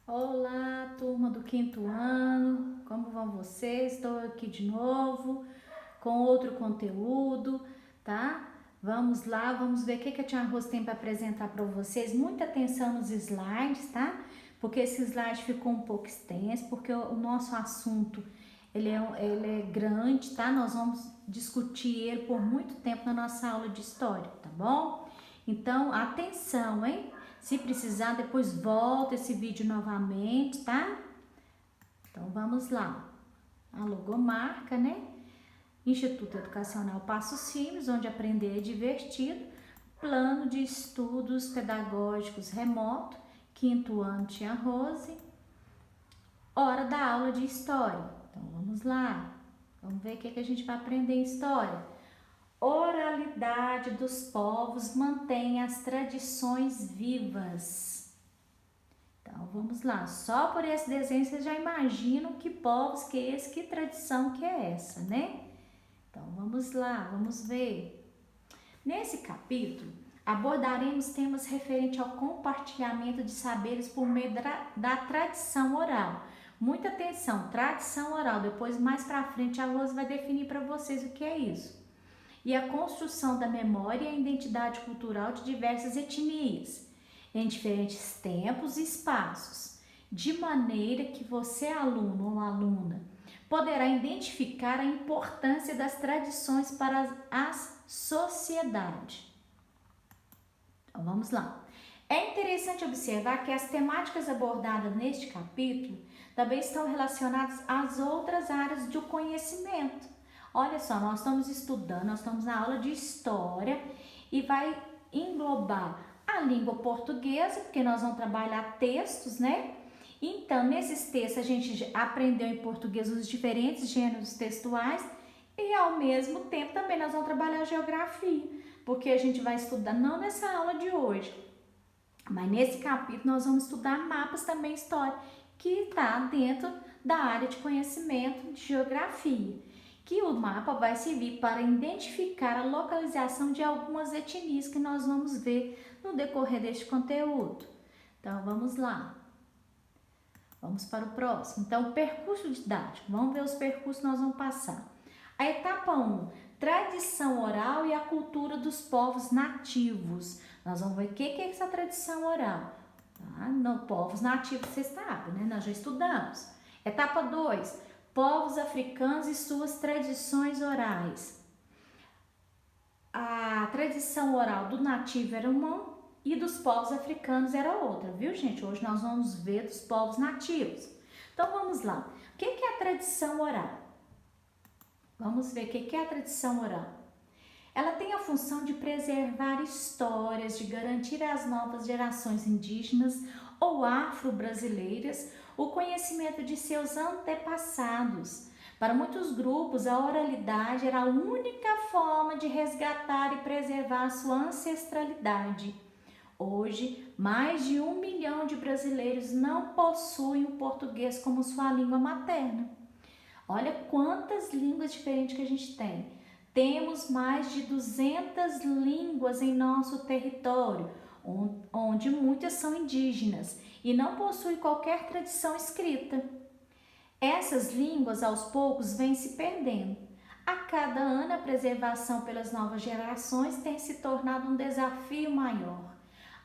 Olá, turma do quinto ano, como vão vocês? Estou aqui de novo com outro conteúdo, tá? Vamos lá, vamos ver o que a Tia Rose tem para apresentar para vocês. Muita atenção nos slides, tá? Porque esse slide ficou um pouco extenso, porque o nosso assunto ele é grande, tá? Nós vamos discutir ele por muito tempo na nossa aula de história, tá bom? Então, atenção, hein? Se precisar, depois volta esse vídeo novamente, tá? Então, vamos lá. A logomarca, né? Instituto Educacional Passos Firmes, onde aprender é divertido. Plano de estudos pedagógicos remoto, quinto ano Tia Rose. Hora da aula de história. Então, vamos lá. Vamos ver o que a gente vai aprender em história. Oralidade dos povos mantém as tradições vivas. Então, vamos lá. Só por esse desenho vocês já imaginam que povos que é esse, que tradição que é essa, né? Então, vamos lá, vamos ver. Nesse capítulo, abordaremos temas referentes ao compartilhamento de saberes por meio da tradição oral. Muita atenção, tradição oral. Depois, mais para frente, a Rose vai definir para vocês o que é isso. E a construção da memória e a identidade cultural de diversas etnias, em diferentes tempos e espaços, de maneira que você, aluno ou aluna, poderá identificar a importância das tradições para a sociedade. Então, vamos lá. É interessante observar que as temáticas abordadas neste capítulo também estão relacionadas às outras áreas do conhecimento. Olha só, nós estamos estudando, nós estamos na aula de história e vai englobar a língua portuguesa, porque nós vamos trabalhar textos, né? Então, nesses textos a gente aprendeu em português os diferentes gêneros textuais e ao mesmo tempo também nós vamos trabalhar geografia, porque a gente vai estudar, não nessa aula de hoje, mas nesse capítulo nós vamos estudar mapas também história, que está dentro da área de conhecimento de geografia, que o mapa vai servir para identificar a localização de algumas etnias que nós vamos ver no decorrer deste conteúdo. Então vamos lá. Vamos para o próximo. Então, percurso didático. Vamos ver os percursos que nós vamos passar. A etapa 1, tradição oral e a cultura dos povos nativos. Nós vamos ver o que é essa tradição oral. Tá? No, povos nativos, você sabe, né? Nós já estudamos. Etapa 2, povos africanos e suas tradições orais. A tradição oral do nativo era uma e dos povos africanos era outra, viu, gente? Hoje nós vamos ver dos povos nativos. Então, vamos lá. O que é a tradição oral? Vamos ver o que é a tradição oral. Ela tem a função de preservar histórias, de garantir às novas gerações indígenas ou afro-brasileiras o conhecimento de seus antepassados. Para muitos grupos, a oralidade era a única forma de resgatar e preservar sua ancestralidade. Hoje, mais de 1 milhão de brasileiros não possuem o português como sua língua materna. Olha quantas línguas diferentes que a gente tem. Temos mais de 200 línguas em nosso território, onde muitas são indígenas e não possuem qualquer tradição escrita. Essas línguas, aos poucos, vêm se perdendo. A cada ano, a preservação pelas novas gerações tem se tornado um desafio maior.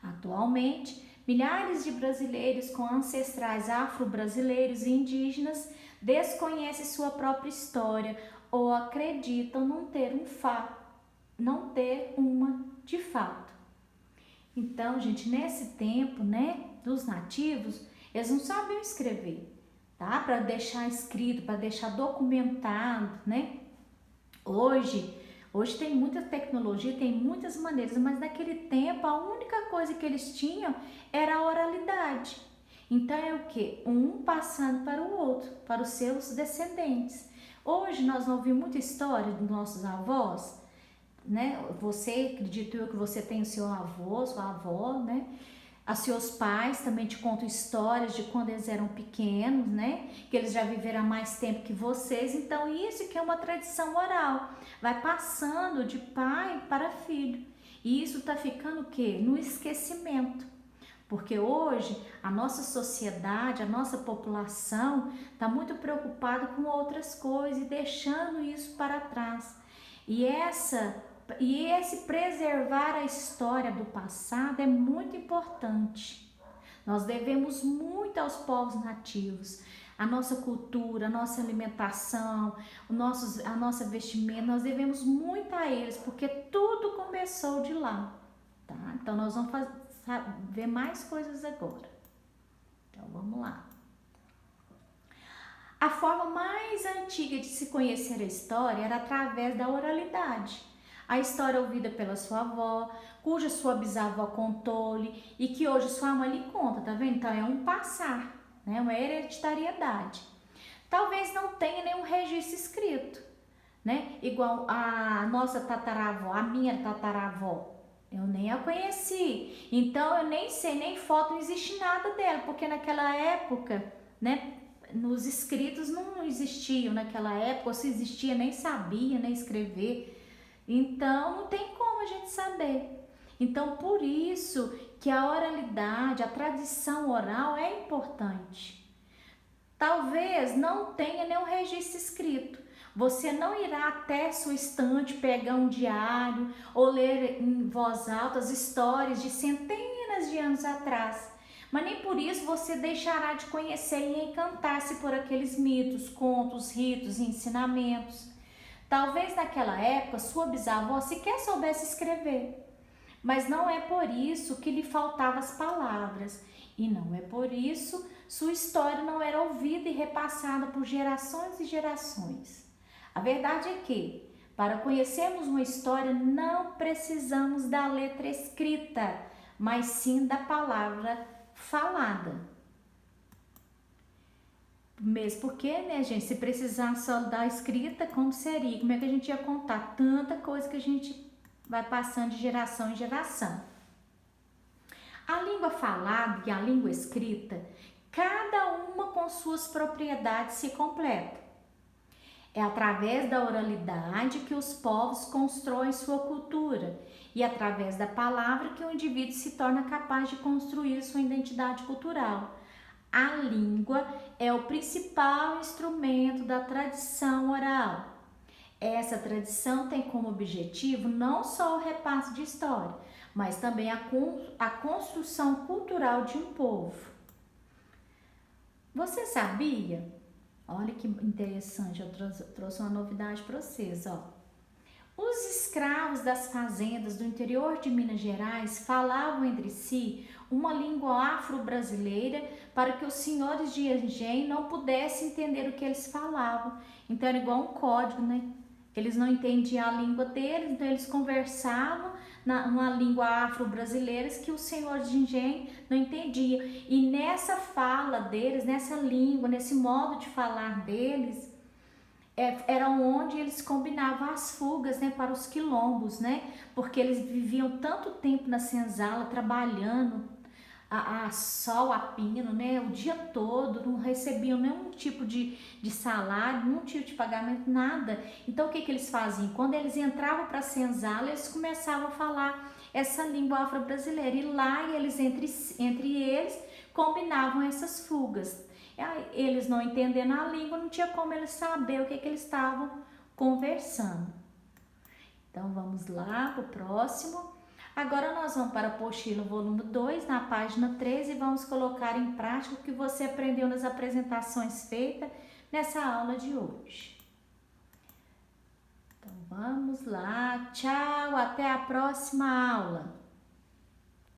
Atualmente, milhares de brasileiros com ancestrais afro-brasileiros e indígenas desconhecem sua própria história ou acreditam não ter uma de fato. Então, gente, nesse tempo, né, dos nativos, eles não sabiam escrever, tá? Para deixar escrito, para deixar documentado, né? Hoje tem muita tecnologia, tem muitas maneiras, mas naquele tempo a única coisa que eles tinham era a oralidade. Então é o que? Um passando para o outro, para os seus descendentes. Hoje nós não ouvimos muita história dos nossos avós, né? Você, acredito eu que você tem o seu avô, sua avó, né? Os seus pais também te contam histórias de quando eles eram pequenos, né? Que eles já viveram mais tempo que vocês. Então, isso que é uma tradição oral. Vai passando de pai para filho. E isso tá ficando o quê? No esquecimento. Porque hoje a nossa sociedade, a nossa população está muito preocupada com outras coisas e deixando isso para trás. E esse preservar a história do passado é muito importante. Nós devemos muito aos povos nativos, a nossa cultura, a nossa alimentação, a nossa vestimenta, nós devemos muito a eles, porque tudo começou de lá, tá? Então nós vamos ver mais coisas agora. Então vamos lá. A forma mais antiga de se conhecer a história era através da oralidade. A história ouvida pela sua avó, cuja sua bisavó contou-lhe e que hoje sua mãe lhe conta, tá vendo? Então é um passar, né? Uma hereditariedade. Talvez não tenha nenhum registro escrito, né? Igual a nossa tataravó, a minha tataravó. Eu nem a conheci, então eu nem sei, nem foto, não existe nada dela, porque naquela época, né, nos escritos não existiam naquela época, ou se existia nem sabia, nem escrever, então não tem como a gente saber. Então por isso que a oralidade, a tradição oral é importante. Talvez não tenha nenhum registro escrito. Você não irá até sua estante pegar um diário ou ler em voz alta as histórias de centenas de anos atrás. Mas nem por isso você deixará de conhecer e encantar-se por aqueles mitos, contos, ritos e ensinamentos. Talvez naquela época sua bisavó sequer soubesse escrever. Mas não é por isso que lhe faltavam as palavras. E não é por isso sua história não era ouvida e repassada por gerações e gerações. A verdade é que, para conhecermos uma história, não precisamos da letra escrita, mas sim da palavra falada. Mesmo porque, né, gente, se precisar só da escrita, como seria? Como é que a gente ia contar tanta coisa que a gente vai passando de geração em geração? A língua falada e a língua escrita, cada uma com suas propriedades se completa. É através da oralidade que os povos constroem sua cultura e através da palavra que o indivíduo se torna capaz de construir sua identidade cultural. A língua é o principal instrumento da tradição oral. Essa tradição tem como objetivo não só o repasse de história, mas também a construção cultural de um povo. Você sabia? Olha que interessante, eu trouxe uma novidade para vocês, ó. Os escravos das fazendas do interior de Minas Gerais falavam entre si uma língua afro-brasileira para que os senhores de engenho não pudessem entender o que eles falavam. Então era igual um código, né? Eles não entendiam a língua deles, então eles conversavam numa língua afro-brasileira que os senhores de engenho não entendiam. E nessa fala deles, nessa língua, nesse modo de falar deles, era onde eles combinavam as fugas, né, para os quilombos, né? Porque eles viviam tanto tempo na senzala, trabalhando a sol, a pino, né, o dia todo, não recebiam nenhum tipo de salário, nenhum tipo de pagamento, nada. Então o que que eles faziam? Quando eles entravam para a senzala, eles começavam a falar essa língua afro-brasileira e lá eles entre eles combinavam essas fugas. Eles não entendendo a língua, não tinha como eles saber o que que eles estavam conversando. Então vamos lá para o próximo. Agora nós vamos para a apostila volume 2, na página 13, e vamos colocar em prática o que você aprendeu nas apresentações feitas nessa aula de hoje. Então vamos lá, tchau, até a próxima aula.